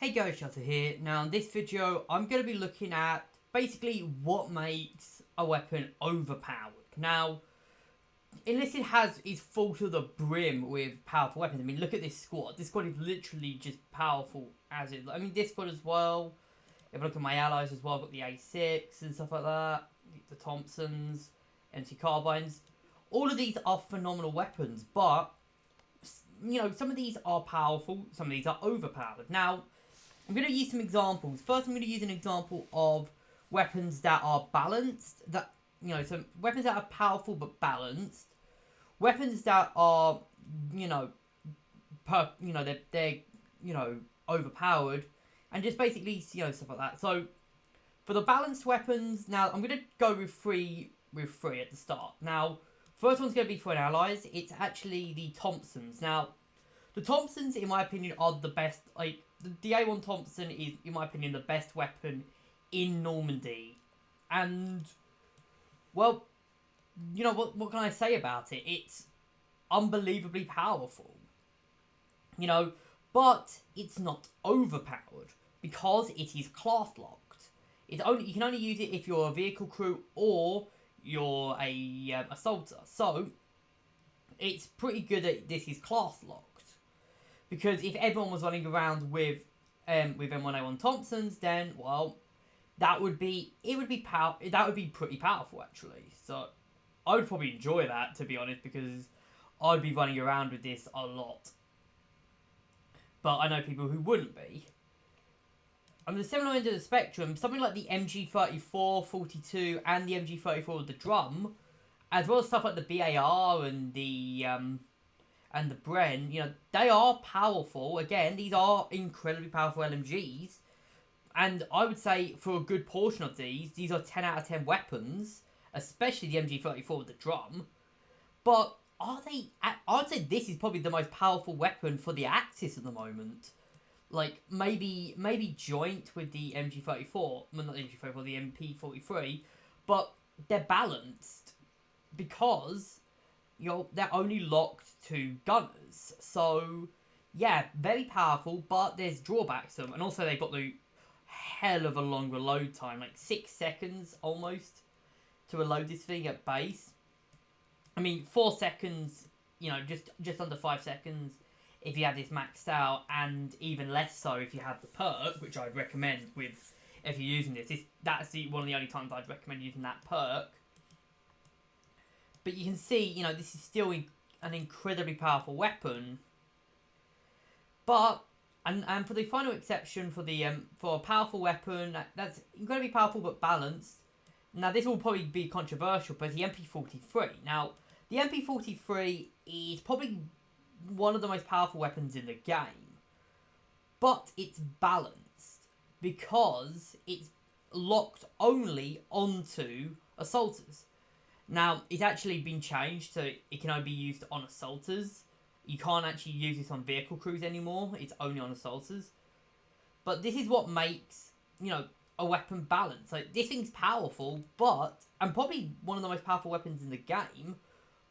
Hey guys, Shutter here. Now in this video I'm going to be looking at basically what makes a weapon overpowered. Now, Enlisted is full to the brim with powerful weapons. I mean, look at this squad. This squad is literally just powerful as it. I mean, this squad as well. If I look at my allies as well, I've got the A6 and stuff like that. The Thompsons, MC carbines. All of these are phenomenal weapons, but you know, some of these are powerful, some of these are overpowered. Now, I'm going to use some examples. First, I'm going to use an example of weapons that are balanced. That some weapons that are powerful but balanced. Weapons that are, they're overpowered, and just basically stuff like that. So, for the balanced weapons, now I'm going to go with three at the start. Now, first one's going to be for an allies. It's actually the Thompsons. Now, the Thompsons, in my opinion, are the best. Like, the A1 Thompson is, in my opinion, the best weapon in Normandy. And, well, what can I say about it? It's unbelievably powerful. But it's not overpowered because it is class locked. You can only use it if you're a vehicle crew or you're a assaulter. So, it's pretty good that this is class locked. Because if everyone was running around with M1A1 Thompsons, then that would be pretty powerful actually. So I would probably enjoy that, to be honest, because I'd be running around with this a lot. But I know people who wouldn't be. On the similar end of the spectrum, something like the MG34, 42, and the MG34 with the drum, as well as stuff like the BAR and the Bren, they are powerful. Again, these are incredibly powerful LMGs. And I would say for a good portion of these are 10 out of 10 weapons, especially the MG34 with the drum. But are they? I'd say this is probably the most powerful weapon for the Axis at the moment. Like, maybe joint with the MG34. Well, not the MG34, the MP43. But they're balanced because they're only locked to gunners. So, yeah, very powerful, but there's drawbacks to them. And also, they've got the hell of a long reload time, like 6 seconds almost to reload this thing at base. I mean, 4 seconds, just under 5 seconds if you have this maxed out, and even less so if you have the perk, which I'd recommend if you're using this. That's one of the only times I'd recommend using that perk. But you can see, this is still an incredibly powerful weapon. But, and for the final exception for a powerful weapon that's incredibly powerful but balanced. Now, this will probably be controversial, but the MP43. Now, the MP43 is probably one of the most powerful weapons in the game. But it's balanced because it's locked only onto assaulters. Now, it's actually been changed, so it can only be used on assaulters. You can't actually use this on vehicle crews anymore. It's only on assaulters. But this is what makes, a weapon balanced. Like, this thing's powerful, and probably one of the most powerful weapons in the game,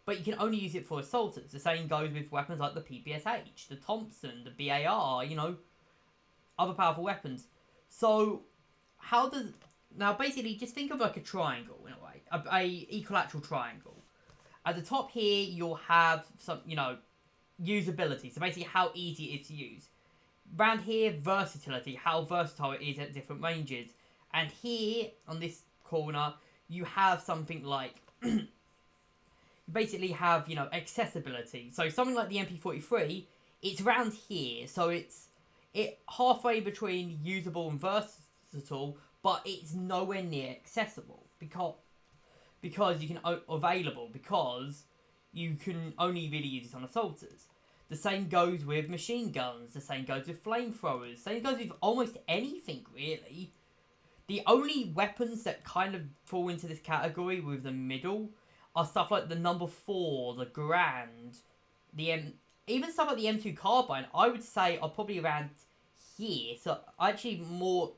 but you can only use it for assaulters. The same goes with weapons like the PPSH, the Thompson, the BAR, other powerful weapons. So, now, basically, just think of like a triangle, in a way. A equilateral triangle. At the top here, you'll have some, usability. So, basically, how easy it is to use. Around here, versatility. How versatile it is at different ranges. And here, on this corner, you have something like... you basically have, accessibility. So, something like the MP43, it's around here. So, it's halfway between usable and versatile, but it's nowhere near accessible because you can because you can only really use it on assaulters. The same goes with machine guns. The same goes with flamethrowers. The same goes with almost anything really. The only weapons that kind of fall into this category with the middle are stuff like the number 4, the Grand, even stuff like the M2 carbine. I would say are probably around here. So actually more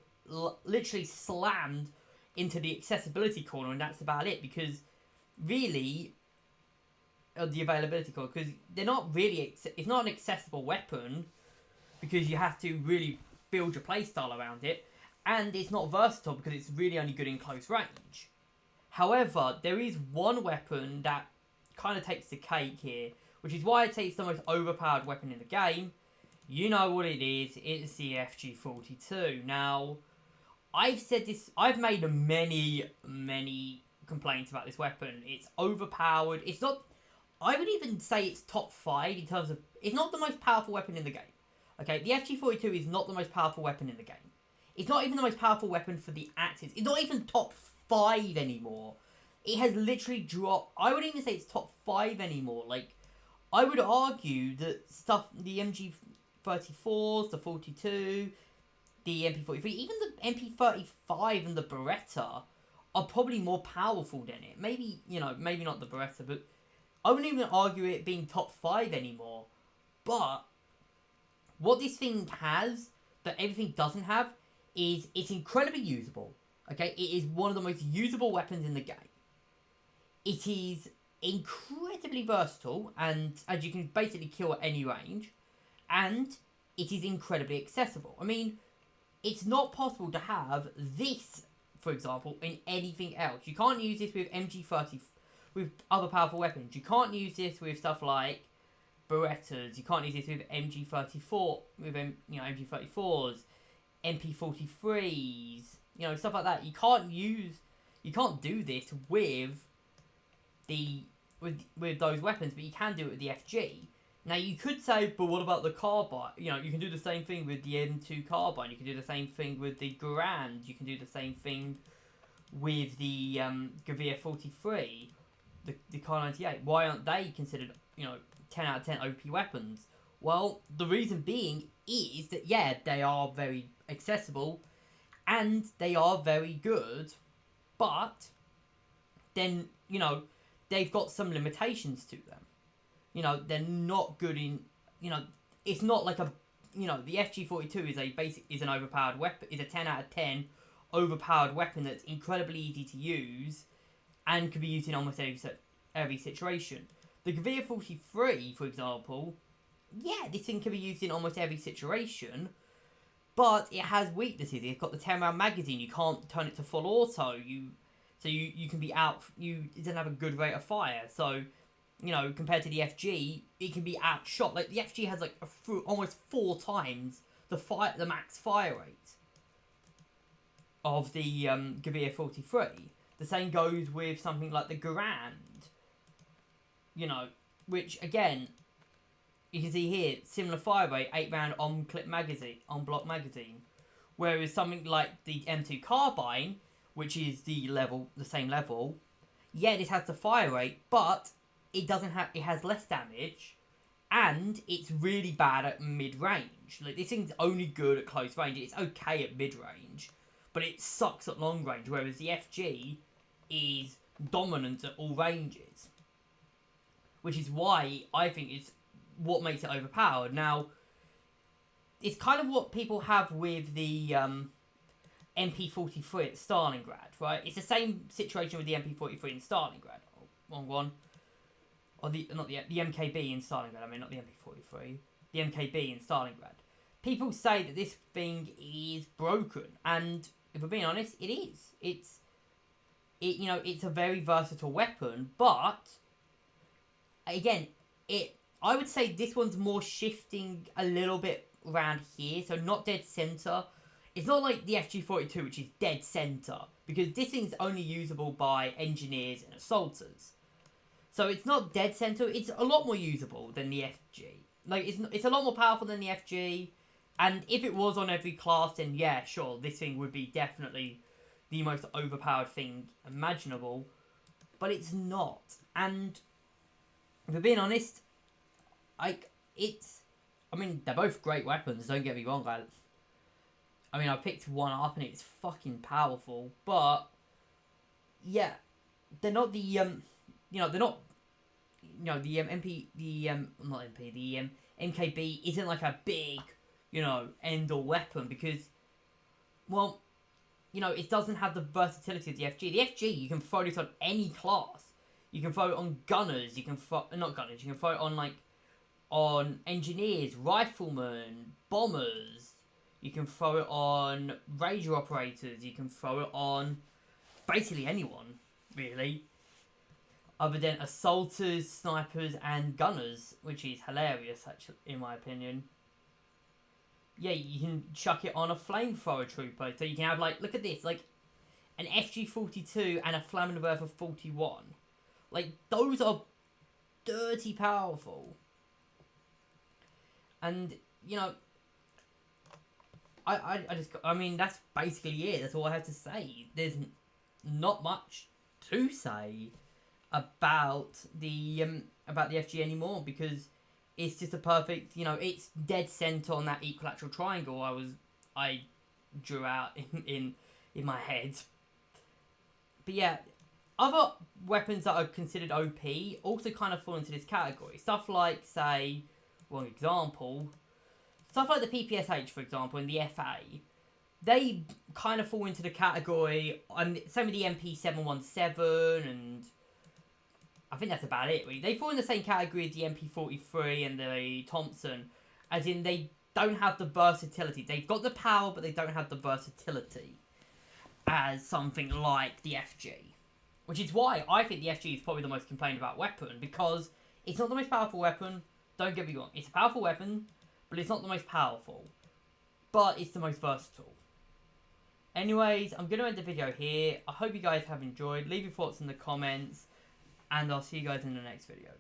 literally slammed into the accessibility corner, and that's about it, because really the availability corner, because they're not really it's not an accessible weapon because you have to really build your playstyle around it, and it's not versatile because it's really only good in close range. However, there is one weapon that kind of takes the cake here, which is why I'd say it's the most overpowered weapon in the game. You know what it is, it's the FG42. Now, I've said this, I've made many complaints about this weapon. It's overpowered, it's not, I would even say it's top 5 in terms of, it's not the most powerful weapon in the game. Okay, the FG42 is not the most powerful weapon in the game. It's not even the most powerful weapon for the Axis. It's not even top 5 anymore. It has literally dropped, I wouldn't even say it's top 5 anymore. Like, I would argue that stuff, the MG34s, the 42, the MP43, even the MP35 and the Beretta are probably more powerful than it. Maybe, you know, maybe not the Beretta, but I wouldn't even argue it being top 5 anymore. But what this thing has that everything doesn't have is it's incredibly usable. Okay, it is one of the most usable weapons in the game. It is incredibly versatile, and as you can basically kill at any range, and it is incredibly accessible. I mean, it's not possible to have this, for example, in anything else. You can't use this with MG30, with other powerful weapons. You can't use this with stuff like Berettas. You can't use this with MG34, with MG34s, MP43s, you know, stuff like that. You can't do this with those weapons, but you can do it with the FG. Now, you could say, but what about the carbine? You know, you can do the same thing with the M2 carbine. You can do the same thing with the Garand. You can do the same thing with the Gavir 43, the Kar 98. Why aren't they considered, you know, 10 out of 10 OP weapons? Well, the reason being is that, yeah, they are very accessible and they are very good, but then, you know, they've got some limitations to them. You know, they're not good in, you know, it's not like a, you know, the FG42 is an overpowered weapon, is a 10 out of 10 overpowered weapon that's incredibly easy to use and can be used in almost every situation. The Gavir 43, for example, yeah, this thing can be used in almost every situation, but it has weaknesses. It's got the 10-round magazine. You can't turn it to full auto. So you can be out. It doesn't have a good rate of fire. So, you know, compared to the FG, it can be outshot. Like, the FG has like almost 4 times the max fire rate of the Gavir 43. The same goes with something like the Garand. You know, which again, you can see here, similar fire rate, 8-round on-block magazine. Whereas something like the M2 carbine, which is the same level, yeah, this has the fire rate, but it has less damage, and it's really bad at mid-range. Like, this thing's only good at close range. It's okay at mid-range, but it sucks at long range, whereas the FG is dominant at all ranges. Which is why I think it's what makes it overpowered. Now, it's kind of what people have with the MP43 at Stalingrad, right? It's the same situation with the MP43 in Stalingrad. Oh, wrong one. Or the MKB in Stalingrad. I mean, not the MP43. The MKB in Stalingrad. People say that this thing is broken, and if we're being honest, it is. It's a very versatile weapon, but again, I would say this one's more shifting a little bit around here, so not dead center. It's not like the FG42, which is dead center, because this thing's only usable by engineers and assaulters. So it's not dead center. It's a lot more usable than the FG. Like, it's a lot more powerful than the FG, and if it was on every class, then yeah, sure, this thing would be definitely the most overpowered thing imaginable, but it's not. And if we're being honest, they're both great weapons, don't get me wrong. I picked one up and it's fucking powerful, but yeah, they're not the MKB isn't like a big, end-all weapon, because, well, it doesn't have the versatility of the FG. The FG, you can throw this on any class. You can throw it on gunners, you can throw it on, on engineers, riflemen, bombers, You can throw it on Ranger operators. You can throw it on basically anyone, really. Other than assaulters, snipers, and gunners, which is hilarious, actually, in my opinion. Yeah, you can chuck it on a flamethrower trooper. So you can have, like, look at this, like, an FG-42 and a flammable Earth of 41. Like, those are dirty powerful. And, you know, I mean, that's basically it. That's all I have to say. There's not much to say about the FG anymore, because it's just a perfect, you know, it's dead center on that equilateral triangle I drew out in my head. But yeah, other weapons that are considered OP also kind of fall into this category. Stuff like, say, one example, stuff like the PPSH, for example, and the FA, they kind of fall into the category, and same with the MP717, and I think that's about it, really. They fall in the same category as the MP43 and the Thompson, as in they don't have the versatility. They've got the power, but they don't have the versatility as something like the FG. Which is why I think the FG is probably the most complained about weapon, because it's not the most powerful weapon, don't get me wrong. It's a powerful weapon, but it's not the most powerful. But it's the most versatile. Anyways, I'm going to end the video here. I hope you guys have enjoyed. Leave your thoughts in the comments, and I'll see you guys in the next video.